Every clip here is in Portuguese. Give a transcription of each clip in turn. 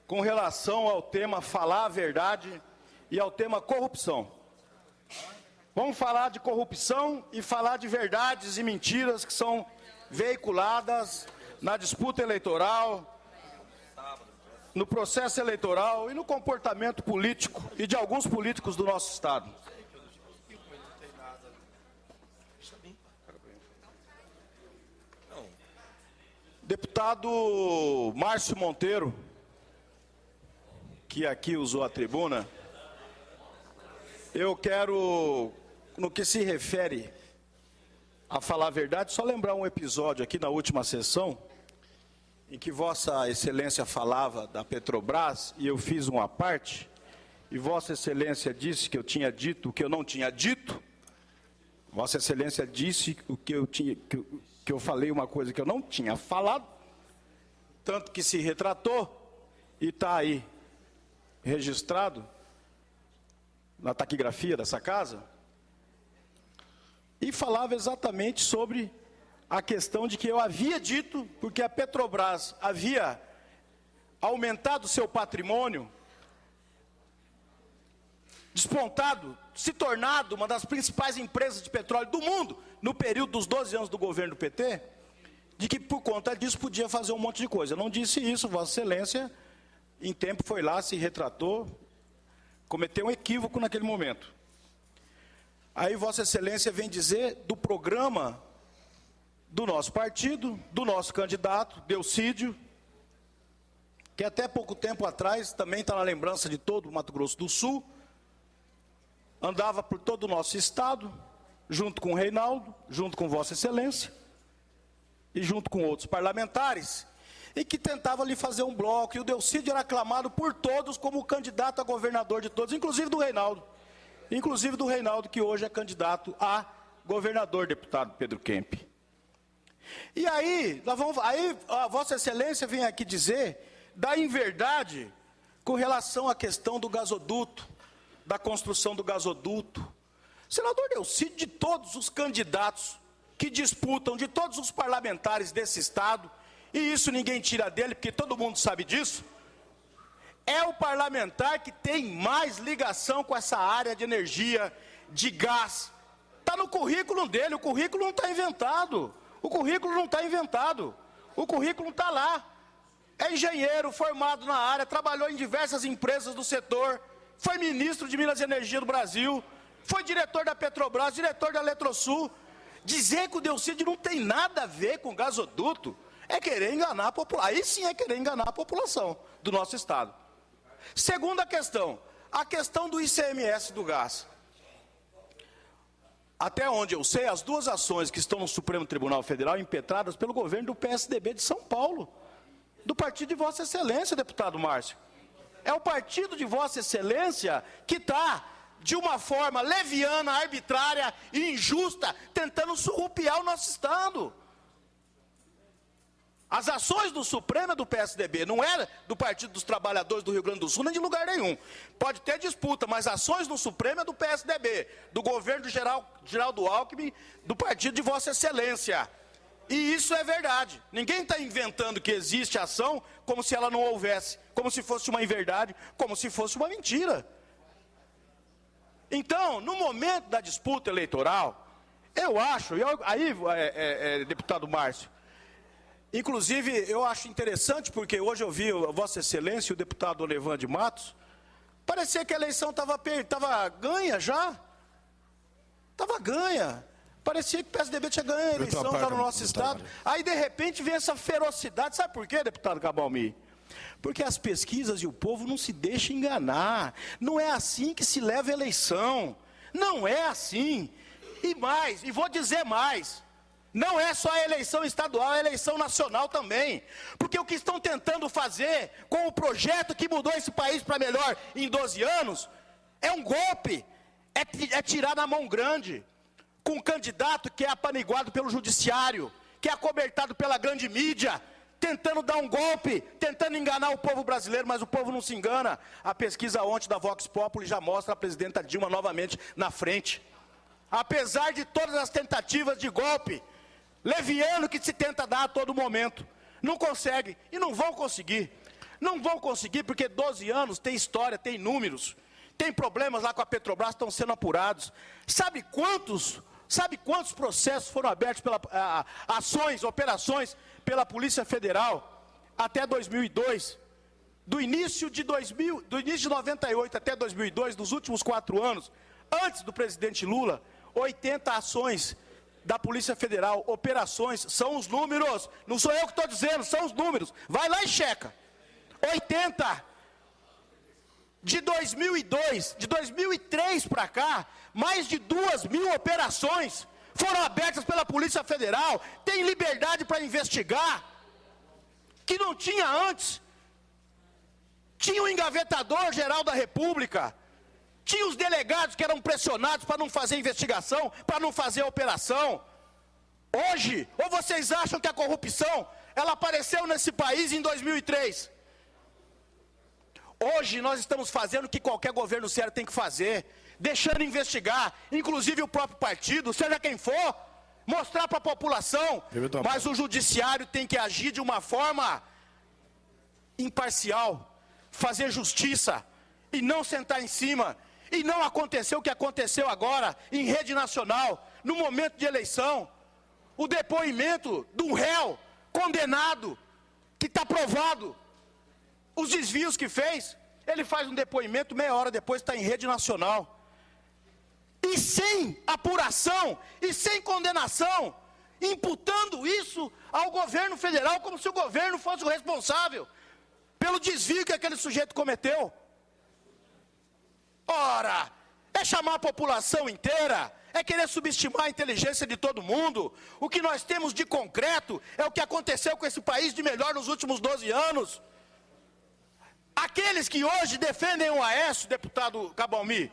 com relação ao tema falar a verdade e ao tema corrupção. Vamos falar de corrupção e falar de verdades e mentiras que são veiculadas na disputa eleitoral, no processo eleitoral e no comportamento político e de alguns políticos do nosso Estado. Deputado Márcio Monteiro, que aqui usou a tribuna, eu quero, no que se refere a falar a verdade, só lembrar um episódio aqui na última sessão, em que Vossa Excelência falava da Petrobras, e eu fiz uma parte, e Vossa Excelência disse que eu tinha dito o que eu não tinha dito. Vossa Excelência disse o que eu tinha, que eu falei uma coisa que eu não tinha falado, tanto que se retratou, e está aí registrado na taquigrafia dessa casa, e falava exatamente sobre a questão de que eu havia dito, porque a Petrobras havia aumentado seu patrimônio, despontado, se tornado uma das principais empresas de petróleo do mundo, no período dos 12 anos do governo do PT, de que por conta disso podia fazer um monte de coisa. Eu não disse isso, Vossa Excelência, em tempo foi lá, se retratou, cometeu um equívoco naquele momento. Aí Vossa Excelência vem dizer do programa do nosso partido, do nosso candidato, Delcídio, que até pouco tempo atrás, também está na lembrança de todo o Mato Grosso do Sul, andava por todo o nosso estado, junto com o Reinaldo, junto com Vossa Excelência, e junto com outros parlamentares, e que tentava ali fazer um bloco, e o Delcídio era aclamado por todos como o candidato a governador de todos, inclusive do Reinaldo, que hoje é candidato a governador, deputado Pedro Kemp. E aí, a Vossa Excelência vem aqui dizer da inverdade com relação à questão do gasoduto, da construção do gasoduto. Senador Delcídio, de todos os candidatos que disputam, de todos os parlamentares desse Estado, e isso ninguém tira dele, porque todo mundo sabe disso, é o parlamentar que tem mais ligação com essa área de energia, de gás. Está no currículo dele, o currículo não está inventado. O currículo não está inventado. O currículo está lá. É engenheiro, formado na área, trabalhou em diversas empresas do setor, foi ministro de Minas e Energia do Brasil, foi diretor da Petrobras, diretor da Eletrosul. Dizer que o Delcídio não tem nada a ver com gasoduto é querer enganar a população. Aí sim é querer enganar a população do nosso Estado. Segunda questão, a questão do ICMS do gás. Até onde eu sei, as duas ações que estão no Supremo Tribunal Federal impetradas pelo governo do PSDB de São Paulo, do partido de Vossa Excelência, deputado Márcio. É o partido de Vossa Excelência que está, de uma forma leviana, arbitrária e injusta, tentando surrupiar o nosso Estado. As ações do Supremo é do PSDB, não é do Partido dos Trabalhadores do Rio Grande do Sul, nem de lugar nenhum. Pode ter disputa, mas ações no Supremo é do PSDB, do governo Geraldo Alckmin, do partido de Vossa Excelência. E isso é verdade. Ninguém está inventando que existe ação como se ela não houvesse, como se fosse uma inverdade, como se fosse uma mentira. Então, no momento da disputa eleitoral, eu acho, deputado Márcio, inclusive, eu acho interessante, porque hoje eu vi a Vossa Excelência e o deputado Olevan de Matos, parecia que a eleição estava ganha já. Estava ganha. Parecia que o PSDB tinha ganho a eleição já no nosso Estado. Aí, de repente, vem essa ferocidade. Sabe por quê, deputado Cabalmi? Porque as pesquisas e o povo não se deixam enganar. Não é assim que se leva a eleição. Não é assim. E mais, e vou dizer mais. Não é só a eleição estadual, é a eleição nacional também. Porque o que estão tentando fazer com o projeto que mudou esse país para melhor em 12 anos, é um golpe, é tirar na mão grande, com um candidato que é apaniguado pelo judiciário, que é acobertado pela grande mídia, tentando dar um golpe, tentando enganar o povo brasileiro, mas o povo não se engana. A pesquisa ontem da Vox Populi já mostra a presidenta Dilma novamente na frente. Apesar de todas as tentativas de golpe leviano que se tenta dar a todo momento, não consegue e não vão conseguir. Não vão conseguir porque 12 anos tem história, tem números, tem problemas lá com a Petrobras, estão sendo apurados. Sabe quantos processos foram abertos pela ações, operações pela Polícia Federal até 2002? Do início de 98 até 2002, nos últimos 4 anos, antes do presidente Lula, 80 ações da Polícia Federal, operações, são os números, não sou eu que estou dizendo, são os números, vai lá e checa, 80, de 2002, de 2003 para cá, mais de 2.000 operações foram abertas pela Polícia Federal, tem liberdade para investigar, que não tinha antes, tinha o engavetador geral da República, tinha os delegados que eram pressionados para não fazer investigação, para não fazer operação. Hoje, ou vocês acham que a corrupção, ela apareceu nesse país em 2003? Hoje nós estamos fazendo o que qualquer governo sério tem que fazer, deixando investigar, inclusive o próprio partido, seja quem for, mostrar para a população, mas o judiciário tem que agir de uma forma imparcial, fazer justiça e não sentar em cima. E não aconteceu o que aconteceu agora, em rede nacional, no momento de eleição, o depoimento de um réu condenado, que está provado, os desvios que fez, ele faz um depoimento, meia hora depois está em rede nacional. E sem apuração, e sem condenação, imputando isso ao governo federal, como se o governo fosse o responsável pelo desvio que aquele sujeito cometeu. Ora, é chamar a população inteira, é querer subestimar a inteligência de todo mundo. O que nós temos de concreto é o que aconteceu com esse país de melhor nos últimos 12 anos. Aqueles que hoje defendem o Aécio, deputado Cabalmi,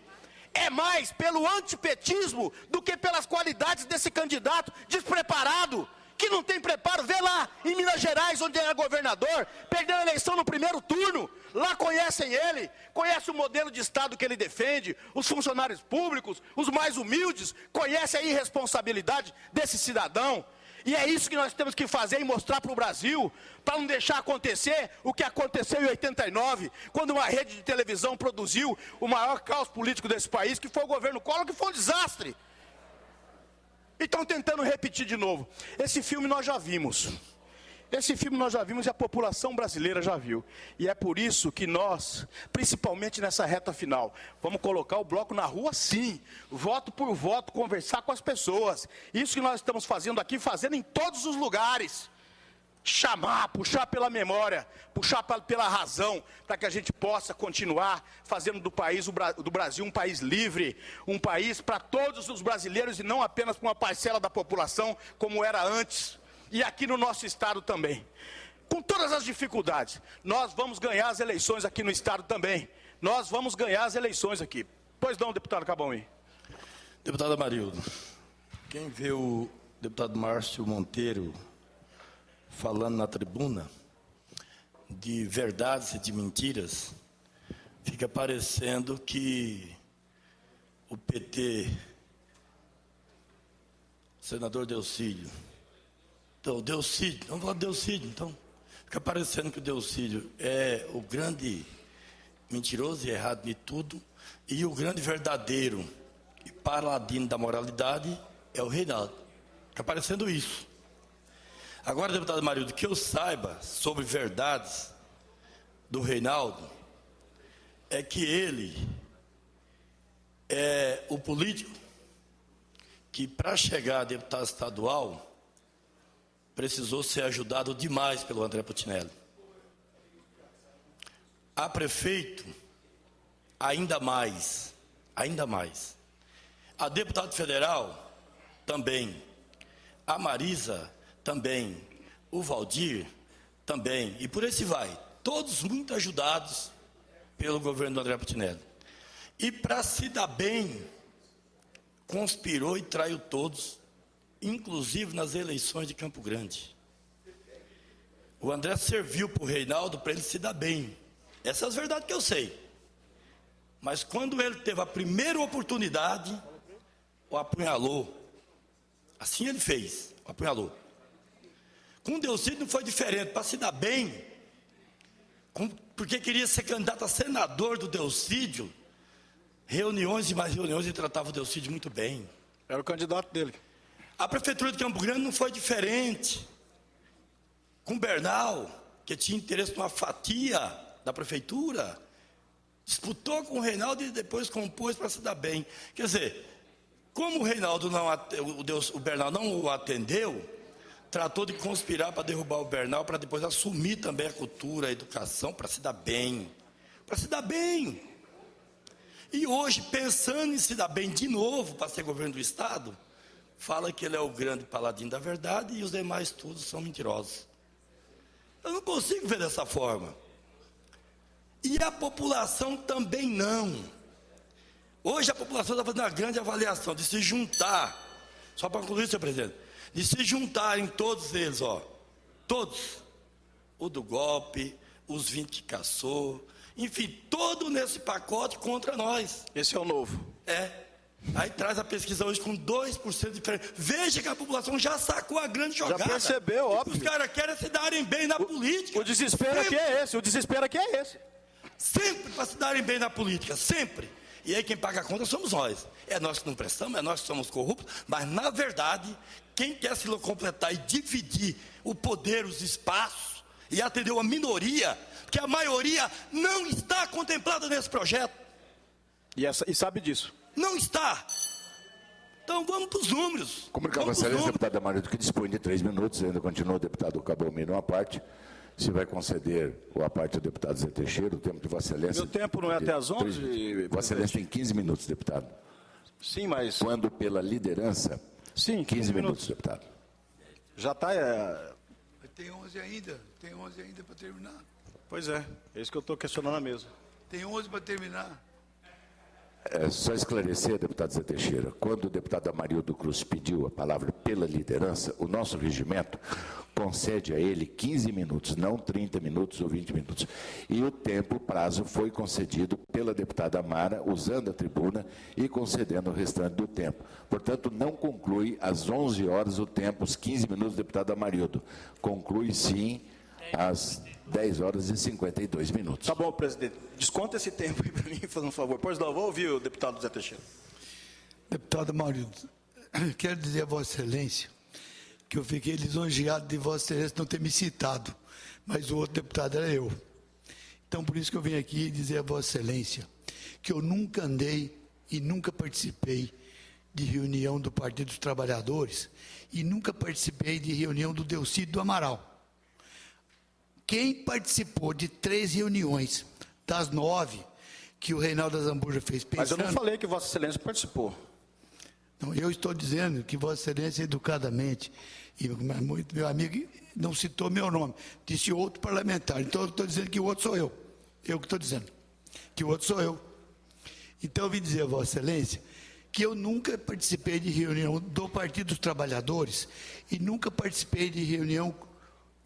é mais pelo antipetismo do que pelas qualidades desse candidato despreparado, que não tem preparo. Vê lá em Minas Gerais, onde era governador, perdeu a eleição no primeiro turno. Lá conhecem ele, conhecem o modelo de Estado que ele defende, os funcionários públicos, os mais humildes, conhecem a irresponsabilidade desse cidadão. E é isso que nós temos que fazer e mostrar para o Brasil, para não deixar acontecer o que aconteceu em 89, quando uma rede de televisão produziu o maior caos político desse país, que foi o governo Collor, que foi um desastre. E estão tentando repetir de novo. Esse filme nós já vimos. Esse filme nós já vimos e a população brasileira já viu. E é por isso que nós, principalmente nessa reta final, vamos colocar o bloco na rua sim, voto por voto, conversar com as pessoas. Isso que nós estamos fazendo aqui, fazendo em todos os lugares. Chamar, puxar pela memória, puxar pela razão, para que a gente possa continuar fazendo do Brasil um país livre, um país para todos os brasileiros e não apenas para uma parcela da população, como era antes. E aqui no nosso estado também, com todas as dificuldades, nós vamos ganhar as eleições aqui no estado também. Nós vamos ganhar as eleições aqui. Pois não, deputado Cabalmi. Deputado Amarildo, quem vê o deputado Márcio Monteiro falando na tribuna de verdades e de mentiras, fica parecendo que o PT, senador Delcídio, então, Delcídio, vamos falar de Delcídio, então. Fica parecendo que o Delcídio é o grande mentiroso e errado de tudo, e o grande verdadeiro e paladino da moralidade é o Reinaldo. Fica parecendo isso. Agora, deputado Amarildo, que eu saiba sobre verdades do Reinaldo, é que ele é o político que, para chegar a deputado estadual, precisou ser ajudado demais pelo André Putinelli. A prefeito, ainda mais. A deputado federal, também. A Marisa, também. O Valdir, também. E por aí se vai. Todos muito ajudados pelo governo do André Putinelli. E para se dar bem, conspirou e traiu todos, inclusive nas eleições de Campo Grande. O André serviu para o Reinaldo para ele se dar bem. Essas são as verdades que eu sei. Mas quando ele teve a primeira oportunidade, o apunhalou. Assim ele fez, o apunhalou. Com o Delcídio não foi diferente. Para se dar bem, porque queria ser candidato a senador do Delcídio, reuniões e mais reuniões, e tratava o Delcídio muito bem. Era o candidato dele. A prefeitura de Campo Grande não foi diferente. Com Bernal, que tinha interesse numa fatia da prefeitura, disputou com o Reinaldo e depois compôs para se dar bem. Quer dizer, como o Reinaldo o Bernal não o atendeu, tratou de conspirar para derrubar o Bernal, para depois assumir também a cultura, a educação, para se dar bem. Para se dar bem. E hoje, pensando em se dar bem de novo para ser governo do Estado, fala que ele é o grande paladino da verdade e os demais todos são mentirosos. Eu não consigo ver dessa forma. E a população também não. Hoje a população está fazendo uma grande avaliação de se juntar, só para concluir, senhor presidente, de se juntarem todos eles, todos, o do golpe, os 20 que caçou, enfim, todo nesse pacote contra nós. Esse é o novo. Aí traz a pesquisa hoje com 2% de diferença. Veja que a população já sacou a grande jogada. Já percebeu, óbvio. Os caras querem se darem bem na política. O desespero aqui é esse, o desespero aqui é esse. Sempre para se darem bem na política, sempre. E aí quem paga a conta somos nós. É nós que não prestamos, é nós que somos corruptos, mas na verdade, quem quer se completar e dividir o poder, os espaços, e atender uma minoria, que a maioria não está contemplada nesse projeto. E sabe disso. Não está. Então vamos para os números. Comunicar a Vossa Excelência, deputado Amarildo, que dispõe de 3 minutos, ainda continua o deputado Cabomiro uma parte. Se vai conceder a parte ao deputado Zé Teixeira, o tempo de Vossa Excelência. Meu tempo não é até às 11? Vossa Excelência tem 15 minutos, deputado. Sim, mas... Quando pela liderança, sim, 15 minutos, deputado. Já está... Tem 11 ainda para terminar. Pois é isso que eu estou questionando na mesa. Tem 11 para terminar. Só esclarecer, deputado Zé Teixeira, quando o deputado Amarildo Cruz pediu a palavra pela liderança, o nosso regimento concede a ele 15 minutos, não 30 minutos ou 20 minutos. E o prazo foi concedido pela deputada Amara, usando a tribuna e concedendo o restante do tempo. Portanto, não conclui às 11 horas o tempo, os 15 minutos do deputado Amarildo. Conclui, sim, às 10 horas e 52 minutos. Tá bom, presidente. Desconta esse tempo aí para mim, fazendo um favor. Pois não, vou ouvir o deputado Zé Teixeira. Deputado Amarildo, quero dizer a Vossa Excelência que eu fiquei lisonjeado de Vossa Excelência não ter me citado, mas o outro deputado era eu. Então, por isso que eu vim aqui dizer a Vossa Excelência que eu nunca andei e nunca participei de reunião do Partido dos Trabalhadores e nunca participei de reunião do Delcídio do Amaral. Quem participou de 3 reuniões das 9 que o Reinaldo Azambuja fez pensando... Mas eu não falei que Vossa Excelência participou. Não, eu estou dizendo que Vossa Excelência, educadamente, e meu amigo não citou meu nome, disse outro parlamentar. Então, eu estou dizendo que o outro sou eu. Eu que estou dizendo. Que o outro sou eu. Então, eu vim dizer a Vossa Excelência que eu nunca participei de reunião do Partido dos Trabalhadores e nunca participei de reunião...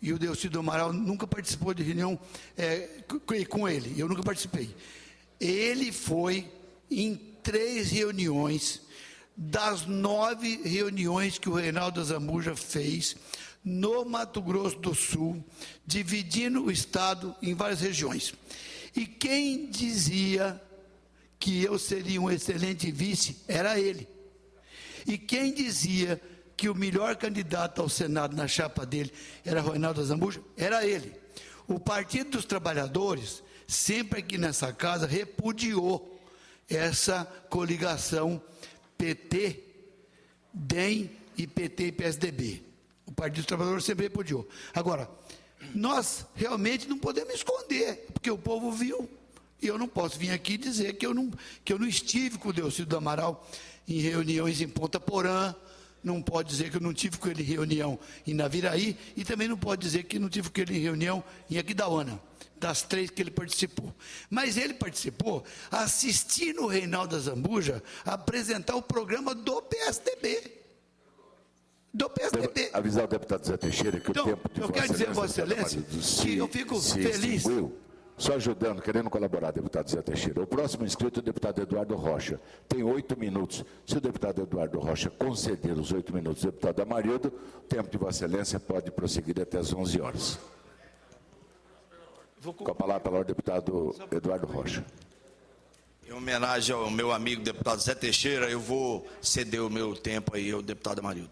E o Delcídio Amaral nunca participou de reunião com ele. Eu nunca participei. Ele foi em 3 reuniões, das 9 reuniões que o Reinaldo Azambuja fez no Mato Grosso do Sul, dividindo o Estado em várias regiões. E quem dizia que eu seria um excelente vice era ele. E quem dizia que o melhor candidato ao Senado na chapa dele era Reinaldo Azambuja, era ele. O Partido dos Trabalhadores, sempre aqui nessa casa, repudiou essa coligação PT, DEM e PT e PSDB. O Partido dos Trabalhadores sempre repudiou. Agora, nós realmente não podemos esconder, porque o povo viu, e eu não posso vir aqui dizer que eu não estive com o Delcídio do Amaral em reuniões em Ponta Porã, não pode dizer que eu não tive com ele em reunião em Naviraí, e também não pode dizer que não tive com ele em reunião em Aquidauana, das 3 que ele participou. Mas ele participou assistindo o Reinaldo Azambuja apresentar o programa do PSDB. Do PSDB. Avisar o deputado Zé Teixeira que então, o tempo de eu quero dizer a Vossa Excelência que eu fico feliz. Só ajudando, querendo colaborar, deputado Zé Teixeira. O próximo inscrito é o deputado Eduardo Rocha. Tem 8 minutos. Se o deputado Eduardo Rocha conceder os 8 minutos ao deputado Amarildo, o tempo de Vossa Excelência pode prosseguir até as 11 horas. Com a palavra o deputado Eduardo Rocha. Em homenagem ao meu amigo deputado Zé Teixeira, eu vou ceder o meu tempo aí ao deputado Amarildo.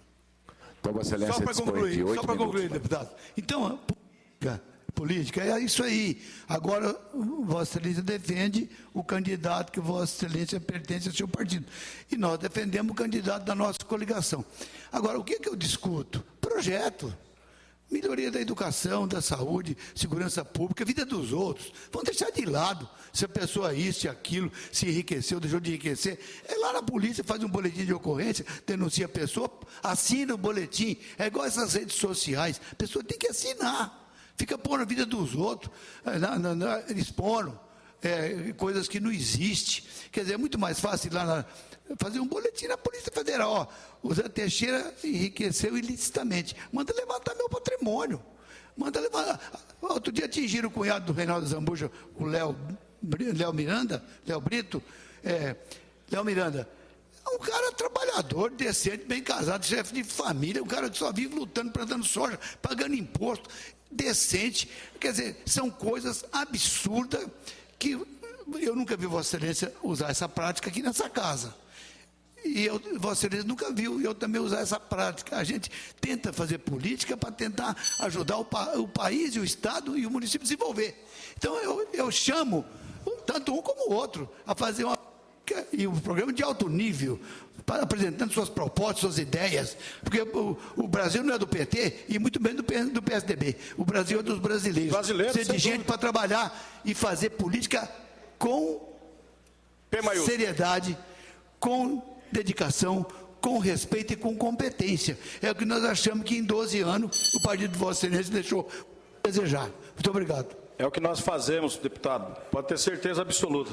Então, Vossa Excelência, Só para dispõe de concluir, 8 minutos. deputado. Então, política é isso aí. Agora, Vossa Excelência defende o candidato que Vossa Excelência pertence ao seu partido. E nós defendemos o candidato da nossa coligação. Agora, o que eu discuto? Projeto. Melhoria da educação, da saúde, segurança pública, vida dos outros. Vamos deixar de lado se a pessoa isso e aquilo, se enriqueceu, deixou de enriquecer. É lá na polícia, faz um boletim de ocorrência, denuncia a pessoa, assina o boletim. É igual essas redes sociais. A pessoa tem que assinar. Fica pondo a vida dos outros, expondo coisas que não existem. Quer dizer, é muito mais fácil ir lá fazer um boletim na Polícia Federal. Ó, o Zé Teixeira enriqueceu ilicitamente. Manda levantar meu patrimônio. Manda levantar. Outro dia atingiram o cunhado do Reinaldo Zambuja, o Léo Brito. Léo Miranda. É um cara trabalhador, decente, bem casado, chefe de família. Um cara que só vive lutando, plantando soja, pagando imposto. Decente. Quer dizer, são coisas absurdas que eu nunca vi Vossa Excelência usar essa prática aqui nessa casa. E Vossa Excelência nunca viu eu também usar essa prática. A gente tenta fazer política para tentar ajudar o país, e o Estado e o município a desenvolver. Então eu chamo tanto um como o outro a fazer um programa de alto nível, apresentando suas propostas, suas ideias, porque o Brasil não é do PT e muito menos do PSDB. O Brasil é dos brasileiros. Ser de gente para trabalhar e fazer política com seriedade, com dedicação, com respeito e com competência. É o que nós achamos que em 12 anos o partido de Vossa Excelência deixou a desejar. Muito obrigado. É o que nós fazemos, deputado. Pode ter certeza absoluta.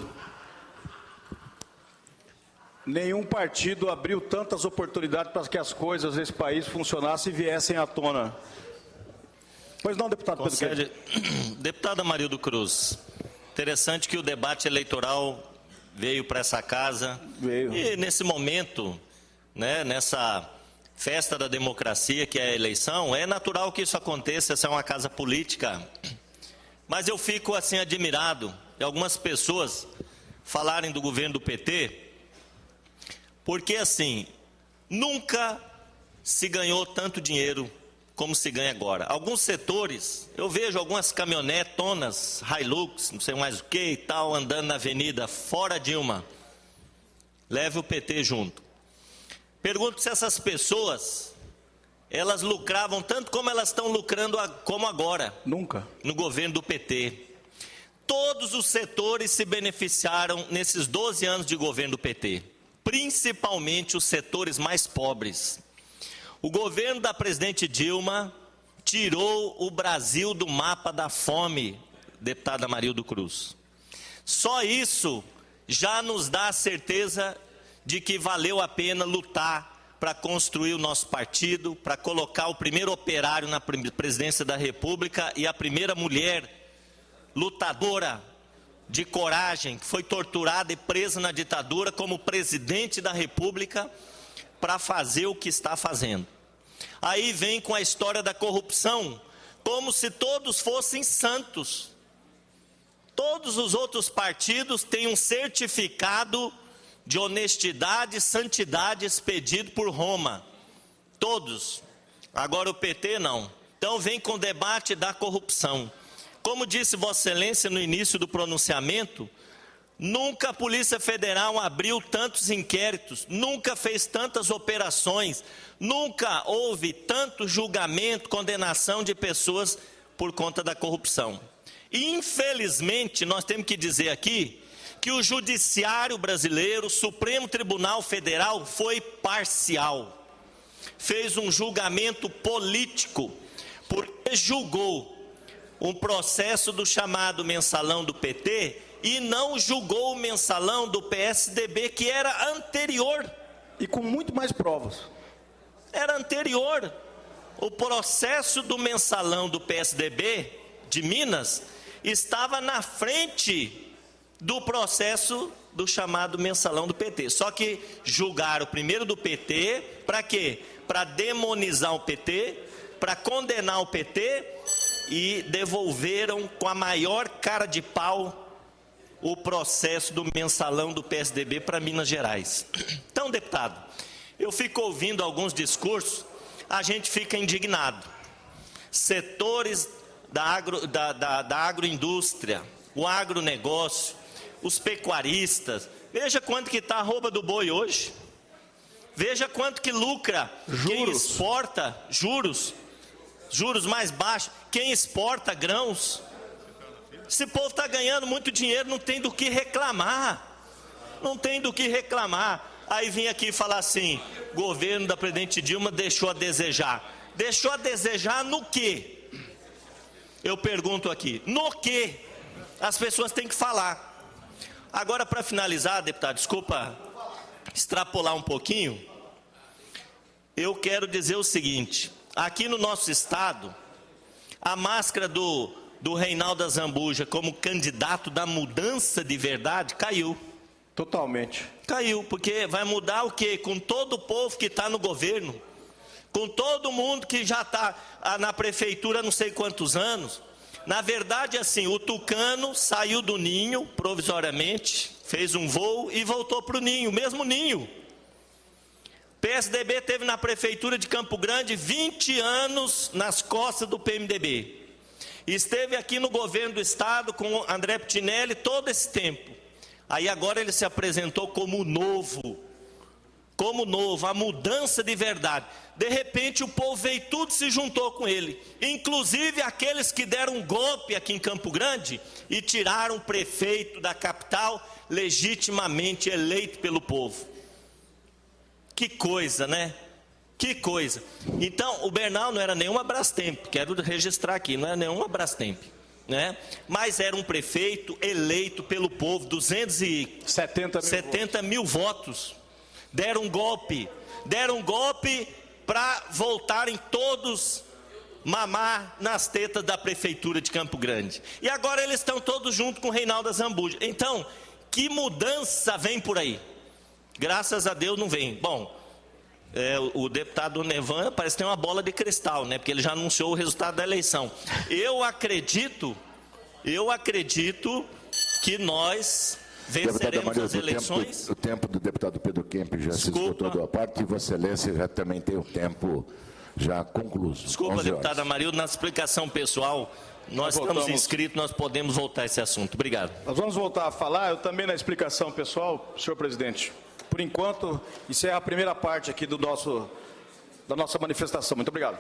Nenhum partido abriu tantas oportunidades para que as coisas desse país funcionassem e viessem à tona. Pois não, deputado Pedro Queiro. Deputado Amarildo Cruz, interessante que o debate eleitoral veio para essa casa. Veio. E nesse momento, né, nessa festa da democracia que é a eleição, é natural que isso aconteça, essa é uma casa política. Mas eu fico assim admirado de algumas pessoas falarem do governo do PT, porque assim, nunca se ganhou tanto dinheiro como se ganha agora. Alguns setores, eu vejo algumas caminhonetonas, Hilux, não sei mais o que e tal, andando na avenida, fora Dilma. Leve o PT junto. Pergunto se essas pessoas, elas lucravam tanto como elas estão lucrando como agora. Nunca. No governo do PT. Todos os setores se beneficiaram nesses 12 anos de governo do PT. Principalmente os setores mais pobres. O governo da presidente Dilma tirou o Brasil do mapa da fome, deputada Amarildo Cruz. Só isso já nos dá a certeza de que valeu a pena lutar para construir o nosso partido, para colocar o primeiro operário na presidência da República e a primeira mulher lutadora de coragem, que foi torturada e presa na ditadura como presidente da República, para fazer o que está fazendo. Aí vem com a história da corrupção, como se todos fossem santos. Todos os outros partidos têm um certificado de honestidade e santidade expedido por Roma. Todos. Agora o PT não. Então vem com o debate da corrupção. Como disse Vossa Excelência no início do pronunciamento, nunca a Polícia Federal abriu tantos inquéritos, nunca fez tantas operações, nunca houve tanto julgamento, condenação de pessoas por conta da corrupção. E, infelizmente, nós temos que dizer aqui que o Judiciário brasileiro, o Supremo Tribunal Federal, foi parcial. Fez um julgamento político, porque julgou um processo do chamado mensalão do PT e não julgou o mensalão do PSDB, que era anterior. E com muito mais provas. Era anterior. O processo do mensalão do PSDB de Minas estava na frente do processo do chamado mensalão do PT. Só que julgaram primeiro do PT, para quê? Para demonizar o PT, para condenar o PT e devolveram com a maior cara de pau o processo do mensalão do PSDB para Minas Gerais. Então, deputado, eu fico ouvindo alguns discursos, a gente fica indignado. Setores da agroindústria, o agronegócio, os pecuaristas, veja quanto que está a arroba do boi hoje. Veja quanto que lucra quem exporta juros mais baixos, quem exporta grãos. Esse povo está ganhando muito dinheiro, não tem do que reclamar. Não tem do que reclamar. Aí vim aqui falar assim, governo da presidente Dilma deixou a desejar. Deixou a desejar no quê? Eu pergunto aqui, no quê? As pessoas têm que falar. Agora, para finalizar, deputado, desculpa extrapolar um pouquinho, eu quero dizer o seguinte, aqui no nosso estado, a máscara do Reinaldo Azambuja como candidato da mudança de verdade caiu. Totalmente. Caiu, porque vai mudar o quê? Com todo o povo que está no governo, com todo mundo que já está na prefeitura há não sei quantos anos. Na verdade, assim, o tucano saiu do ninho, provisoriamente, fez um voo e voltou para o ninho, mesmo ninho. PSDB teve na prefeitura de Campo Grande 20 anos nas costas do PMDB. Esteve aqui no governo do estado com André Pitinelli todo esse tempo. Aí agora ele se apresentou como novo, a mudança de verdade. De repente o povo veio tudo e se juntou com ele, inclusive aqueles que deram um golpe aqui em Campo Grande e tiraram o prefeito da capital legitimamente eleito pelo povo. Que coisa, né? Que coisa. Então, o Bernal não era nenhuma Brastemp, quero registrar aqui, não era nenhuma Brastemp, né? Mas era um prefeito eleito pelo povo, 270 mil votos. Deram um golpe para voltarem todos mamar nas tetas da prefeitura de Campo Grande. E agora eles estão todos juntos com o Reinaldo Azambuja. Então, que mudança vem por aí? Graças a Deus não vem. Bom, o deputado Nevan parece que tem uma bola de cristal, né? Porque ele já anunciou o resultado da eleição. Eu acredito que nós venceremos as eleições. O tempo do deputado Pedro Kemp já se esgotou da parte e Vossa Excelência já também tem o tempo já concluído. Desculpa, deputada Amarildo, na explicação pessoal, nós estamos inscritos, nós podemos voltar a esse assunto. Obrigado. Nós vamos voltar a falar, eu também na explicação pessoal, senhor presidente. Por enquanto, encerra a primeira parte aqui da nossa manifestação. Muito obrigado.